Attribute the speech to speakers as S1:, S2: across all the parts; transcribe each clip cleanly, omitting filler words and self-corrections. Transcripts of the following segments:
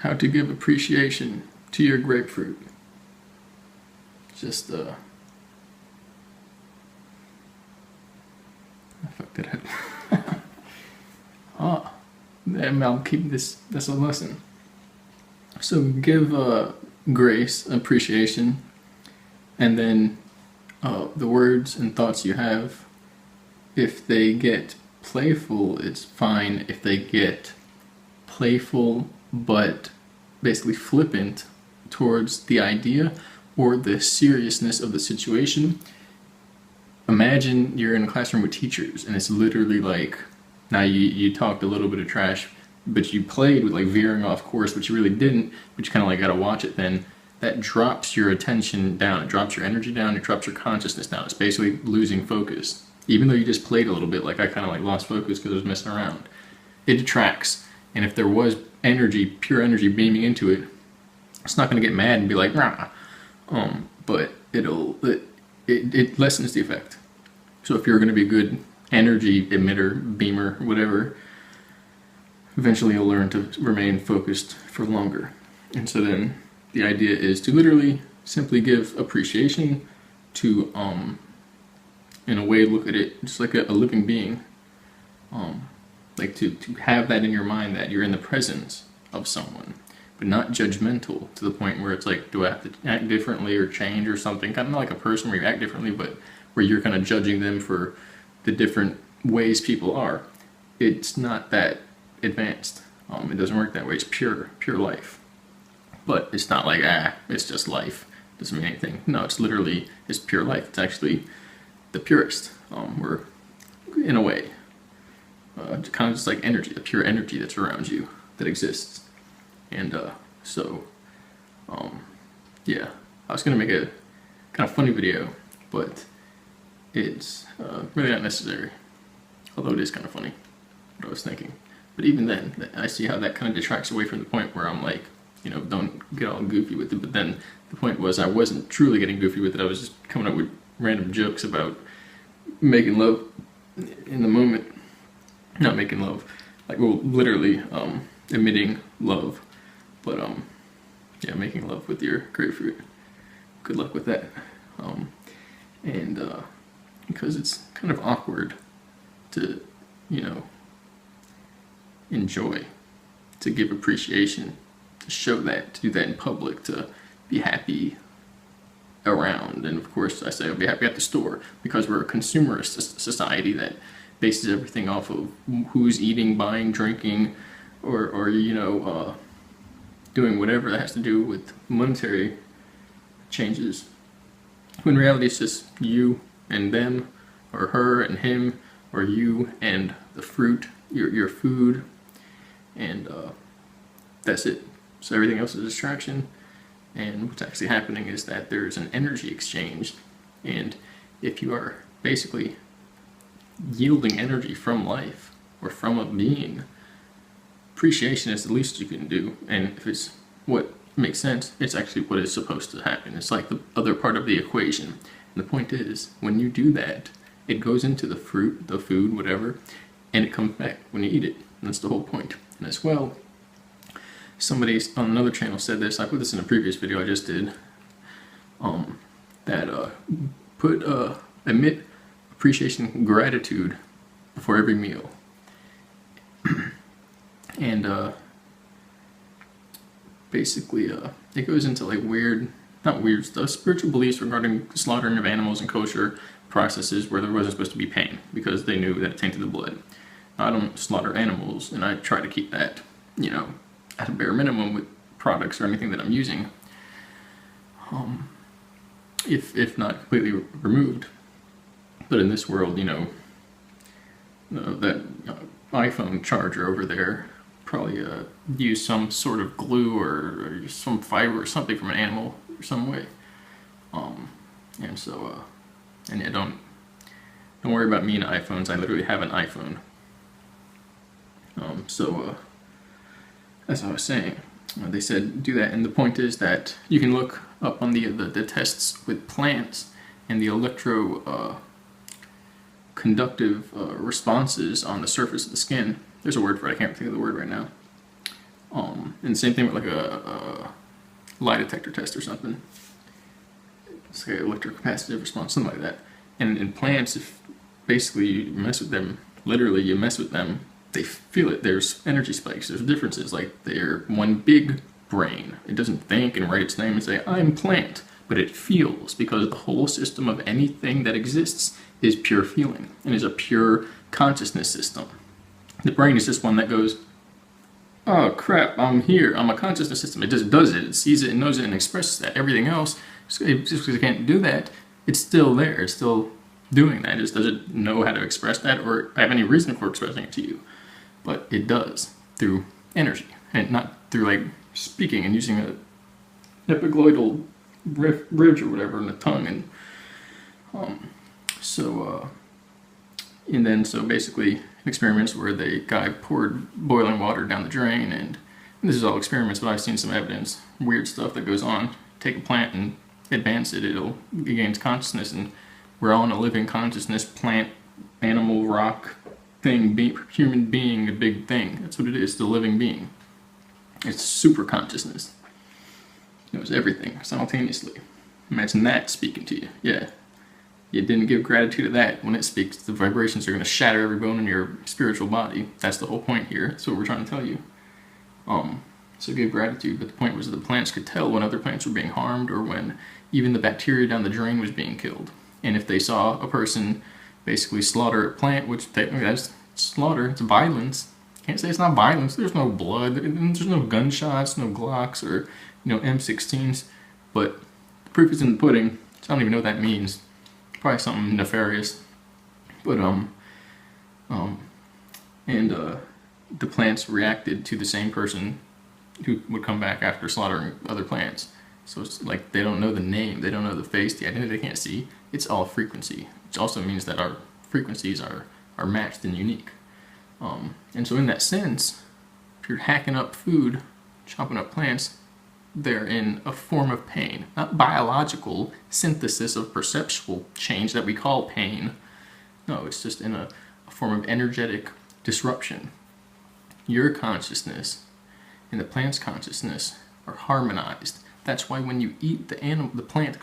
S1: How to give appreciation to your grapefruit. Just, I fucked it up. Ah, I'm keeping this a lesson. So give grace, appreciation, and then the words and thoughts you have, if they get playful, it's fine. If they get playful but basically flippant towards the idea or the seriousness of the situation, imagine you're in a classroom with teachers and it's literally like, now you talked a little bit of trash, but you played with like veering off course, but you really didn't, but you kind of like got to watch it then. That drops your attention down, it drops your energy down, it drops your consciousness down. It's basically losing focus. Even though you just played a little bit, like I kind of like lost focus because I was messing around. It detracts, and if there was energy, pure energy beaming into it, it's not going to get mad and be like, rah. But it lessens the effect. So if you're going to be a good energy emitter, beamer, whatever, eventually you'll learn to remain focused for longer. And so then the idea is to literally simply give appreciation to, in a way, look at it just like a living being. Like to have that in your mind that you're in the presence of someone, but not judgmental to the point where it's like, do I have to act differently or change or something? Kind of like a person where you act differently, but where you're kind of judging them for the different ways people are. It's not that advanced. It doesn't work that way. It's pure life. But it's not like, it's just life. It doesn't mean anything. No, it's literally, it's pure life. It's actually the purest. We're, in a way, kind of just like energy, the pure energy that's around you, that exists. And yeah, I was going to make a kind of funny video, but it's really not necessary. Although it is kind of funny, what I was thinking. But even then, I see how that kind of detracts away from the point where I'm like, you know, don't get all goofy with it. But then the point was I wasn't truly getting goofy with it. I was just coming up with random jokes about making love in the moment. Not making love, like, well, literally emitting love. But yeah, making love with your grapefruit. Good luck with that. Because it's kind of awkward to, you know, enjoy, to give appreciation, to show that, to do that in public, to be happy around. And of course I say I'll be happy at the store, because we're a consumerist society that bases everything off of who's eating, buying, drinking, or you know, doing whatever that has to do with monetary changes. When in reality it's just you and them, or her and him, or you and the fruit, your food, and that's it. So everything else is a distraction, and what's actually happening is that there's an energy exchange, and if you are basically yielding energy from life, or from a being, appreciation is the least you can do. And if it's what makes sense, it's actually what is supposed to happen. It's like the other part of the equation. And the point is, when you do that, it goes into the fruit, the food, whatever, and it comes back when you eat it. And that's the whole point. And as well, somebody on another channel said this, I put this in a previous video I just did, that emit appreciation, gratitude before every meal. And basically it goes into like not weird stuff, spiritual beliefs regarding the slaughtering of animals and kosher processes where there wasn't supposed to be pain, because they knew that it tainted the blood. I don't slaughter animals, and I try to keep that, you know, at a bare minimum with products or anything that I'm using, if not completely removed. But in this world, you know, that iPhone charger over there probably used some sort of glue or some fiber or something from an animal or some way. And so, and yeah, don't worry about me and iPhones. I literally have an iPhone. As I was saying, they said do that, and the point is that you can look up on the tests with plants and the conductive responses on the surface of the skin. There's a word for it, I can't think of the word right now. And same thing with like a lie detector test or something. It's like electrocapacitive response, something like that. And in plants, if basically you mess with them, literally you mess with them, they feel it. There's energy spikes, there's differences. Like they're one big brain. It doesn't think and write its name and say, I'm plant, but it feels, because the whole system of anything that exists is pure feeling and is a pure consciousness system. The brain is just one that goes, oh crap, I'm here, I'm a consciousness system. It just does it, it sees it and knows it and expresses that. Everything else, just because it can't do that, it's still there, it's still doing that. It just doesn't know how to express that or have any reason for expressing it to you. But it does, through energy, and not through like speaking and using a epigloidal bridge or whatever in the tongue. And so basically experiments where the guy poured boiling water down the drain, and this is all experiments, but I've seen some evidence, weird stuff that goes on. Take a plant and advance it, it gains consciousness, and we're all in a living consciousness, plant, animal, rock, thing, human being, a big thing. That's what it is, the living being. It's super consciousness. It knows everything simultaneously. Imagine that speaking to you. Yeah. You didn't give gratitude to that. When it speaks, the vibrations are going to shatter every bone in your spiritual body. That's the whole point here. That's what we're trying to tell you. So give gratitude, but the point was that the plants could tell when other plants were being harmed or when even the bacteria down the drain was being killed. And if they saw a person basically slaughter a plant, which technically that's slaughter, it's violence. Can't say it's not violence. There's no blood, there's no gunshots, no Glocks or M16s, but the proof is in the pudding. So I don't even know what that means. Probably something nefarious. But the plants reacted to the same person who would come back after slaughtering other plants. So it's like they don't know the name, they don't know the face, the identity, they can't see. It's all frequency, which also means that our frequencies are matched and unique. And so in that sense, if you're hacking up food, chopping up plants, they're in a form of pain. Not biological synthesis of perceptual change that we call pain. No, it's just in a form of energetic disruption. Your consciousness and the plant's consciousness are harmonized. That's why when you eat the plant,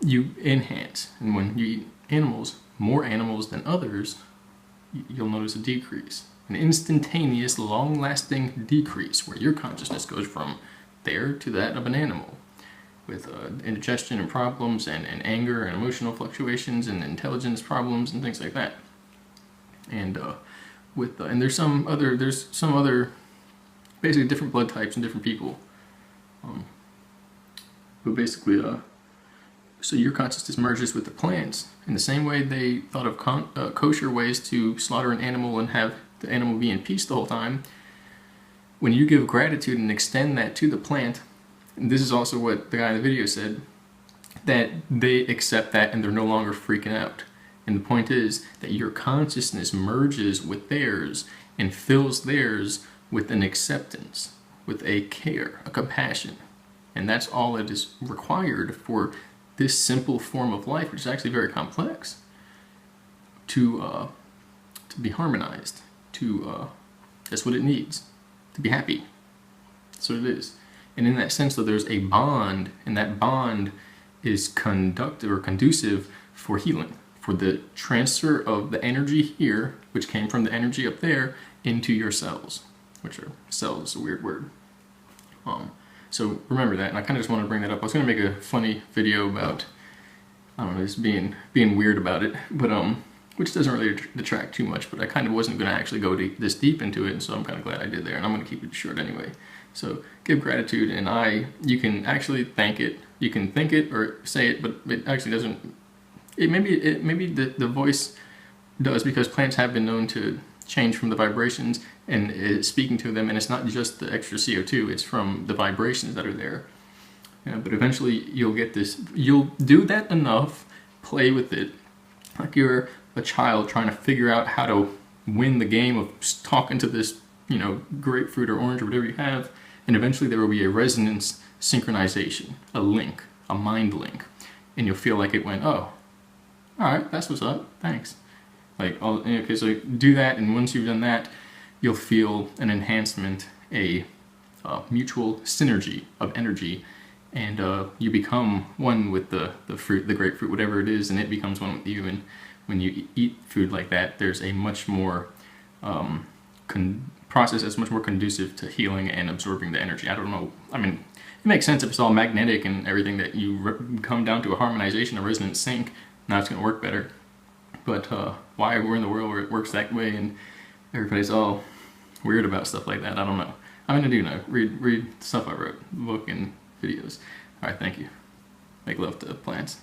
S1: you enhance. And when you eat animals, more animals than others, you'll notice a decrease. An instantaneous, long-lasting decrease where your consciousness goes from there to that of an animal with indigestion and problems and anger and emotional fluctuations and intelligence problems and things like that. And and there's some other basically different blood types and different people. But basically, so your consciousness merges with the plants in the same way they thought of kosher ways to slaughter an animal and have the animal be in peace the whole time. When you give gratitude and extend that to the plant, and this is also what the guy in the video said, that they accept that and they're no longer freaking out. And the point is that your consciousness merges with theirs and fills theirs with an acceptance, with a care, a compassion. And that's all that is required for this simple form of life, which is actually very complex, to be harmonized. That's what it needs, to be happy. That's what it is. And in that sense, though, there's a bond, and that bond is conducive for healing, for the transfer of the energy here, which came from the energy up there, into your cells, which are cells, a weird word. So remember that, and I kind of just wanted to bring that up. I was going to make a funny video about, I don't know, just being weird about it, but which doesn't really detract too much, but I kind of wasn't going to actually go this deep into it, and so I'm kind of glad I did there, and I'm going to keep it short anyway. So give gratitude, and you can actually thank it. You can think it or say it, but it actually doesn't. Maybe the voice does, because plants have been known to change from the vibrations and it's speaking to them, and it's not just the extra CO2, it's from the vibrations that are there. But eventually you'll get this, you'll do that enough, play with it, like you're a child trying to figure out how to win the game of talking to this, grapefruit or orange or whatever you have, and eventually there will be a resonance synchronization, a link, a mind link, and you'll feel like it went, oh, alright, that's what's up, thanks. So do that, and once you've done that, you'll feel an enhancement a mutual synergy of energy, and you become one with the fruit, the grapefruit, whatever it is, and it becomes one with you. And when you eat food like that, there's a much more process that's much more conducive to healing and absorbing the energy. I don't know. I mean, it makes sense if it's all magnetic and everything, that you come down to a harmonization, a resonant sync. Now it's going to work better. But why we're in the world where it works that way and everybody's all weird about stuff like that, I don't know. I mean, I do know. Read stuff I wrote, book and videos. All right, thank you. Make love to plants.